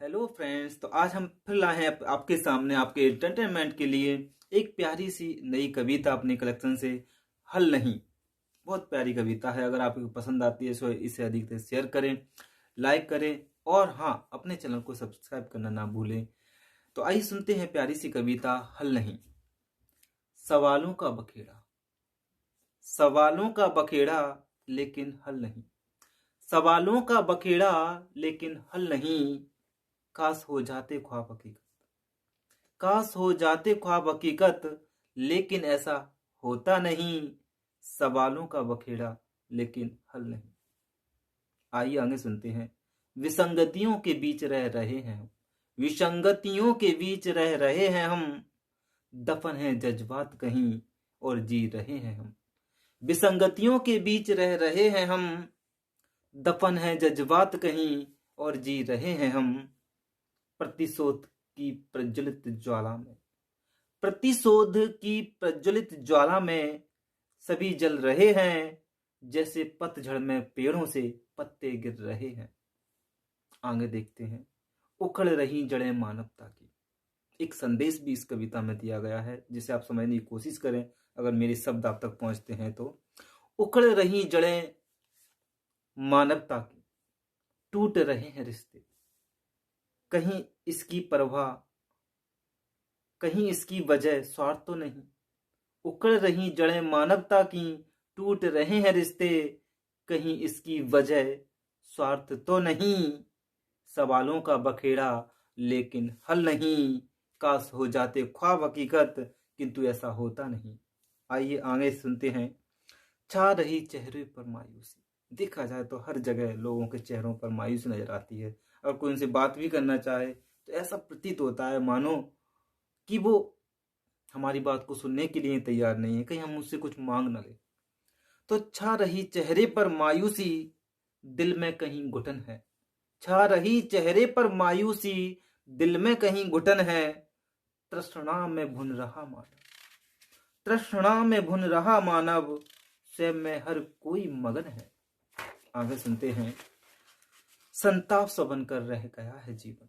Hello friends, तो आज हम फिर लाए हैं आपके सामने आपके एंटरटेनमेंट के लिए एक प्यारी सी नई कविता अपने कलेक्शन से। हल नहीं। बहुत प्यारी कविता है। अगर आपको पसंद आती है तो इसे अधिक से शेयर करें, लाइक करें और हाँ, अपने चैनल को सब्सक्राइब करना ना भूलें। तो आइए सुनते हैं प्यारी सी कविता हल नहीं। सवालों का बखेड़ा, सवालों का बखेड़ा लेकिन हल नहीं। सवालों का बखेड़ा लेकिन हल नहीं। काश हो जाते ख्वाब हकीकत, काश हो जाते ख्वाब हकीकत, लेकिन ऐसा होता नहीं। सवालों का बखेड़ा लेकिन हल नहीं। आइए आगे सुनते हैं। विसंगतियों के बीच रह रहे हैं हम, विसंगतियों के बीच रह रहे हैं हम। दफन है जज्बात कहीं और जी रहे हैं हम। विसंगतियों के बीच रह रहे हैं हम। दफन है जज्बात कहीं और जी रहे हैं हम। प्रतिशोध की प्रज्वलित ज्वाला में, प्रतिशोध की प्रज्वलित ज्वाला में सभी जल रहे हैं। जैसे पतझड़ में पेड़ों से पत्ते गिर रहे हैं। आगे देखते हैं। उखड़ रही जड़ें मानवता की, एक संदेश भी इस कविता में दिया गया है जिसे आप समझने की कोशिश करें, अगर मेरे शब्द आप तक पहुंचते हैं तो। उखड़ रही जड़ें मानवता की, टूट रहे हैं रिश्ते, कहीं इसकी परवाह, कहीं इसकी वजह स्वार्थ तो नहीं। उखड़ रही जड़ें मानवता की, टूट रहे हैं रिश्ते, कहीं इसकी वजह स्वार्थ तो नहीं। सवालों का बखेड़ा लेकिन हल नहीं। काश हो जाते ख्वाब हकीकत, किंतु ऐसा होता नहीं। आइए आगे सुनते हैं। छा रही चेहरे पर मायूसी, देखा जाए तो हर जगह लोगों के चेहरों पर मायूसी नजर आती है। अगर कोई उनसे बात भी करना चाहे तो ऐसा प्रतीत होता है मानो कि वो हमारी बात को सुनने के लिए तैयार नहीं है, कहीं हम उससे कुछ मांग न ले। तो छा रही चेहरे पर मायूसी, दिल में कहीं घुटन है। छा रही चेहरे पर मायूसी, दिल में कहीं घुटन है। तृष्णा में भुन रहा मानव, तृष्णा में भुन रहा मानव, स्वयं में हर कोई मगन है। आगे सुनते हैं। संताप सा बनकर रह गया है जीवन,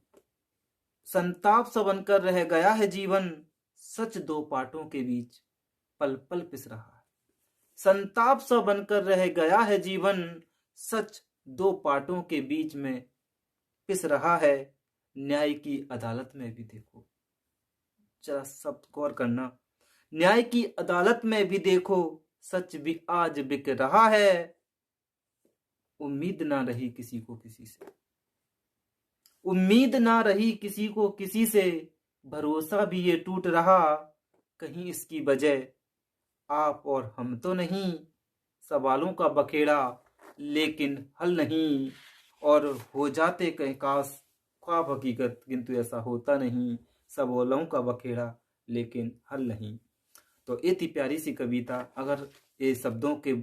संताप सा बनकर रह गया है जीवन। सच दो पाटों के बीच पल पल पिस रहा है। संताप सा बनकर रह गया है जीवन, सच दो पाटों के बीच में पिस रहा है। न्याय की अदालत में भी देखो, जरा शब्द गौर करना। न्याय की अदालत में भी देखो, सच भी आज बिक रहा है। उम्मीद ना रही किसी को किसी से, उम्मीद ना रही किसी को किसी से। भरोसा भी ये टूट रहा, कहीं इसकी वजह आप और हम तो नहीं। सवालों का बखेड़ा लेकिन हल नहीं, और हो जाते कहीं काश ख्वाब हकीकत, किंतु ऐसा होता नहीं। सवालों का बखेड़ा लेकिन हल नहीं। तो ये थी प्यारी सी कविता। अगर ये शब्दों के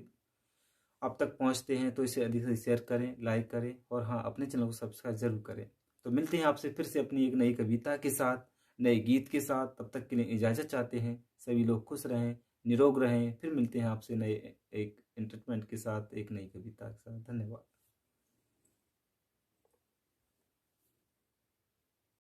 आप तक पहुंचते हैं तो इसे अधिक से शेयर करें, लाइक करें और हाँ, अपने चैनल को सब्सक्राइब जरूर करें। तो मिलते हैं आपसे फिर से अपनी एक नई कविता के साथ, नए गीत के साथ। तब तक के लिए इजाज़त चाहते हैं। सभी लोग खुश रहें, निरोग रहें। फिर मिलते हैं आपसे नए एक एंटरटेनमेंट के साथ, एक नई कविता के साथ। धन्यवाद।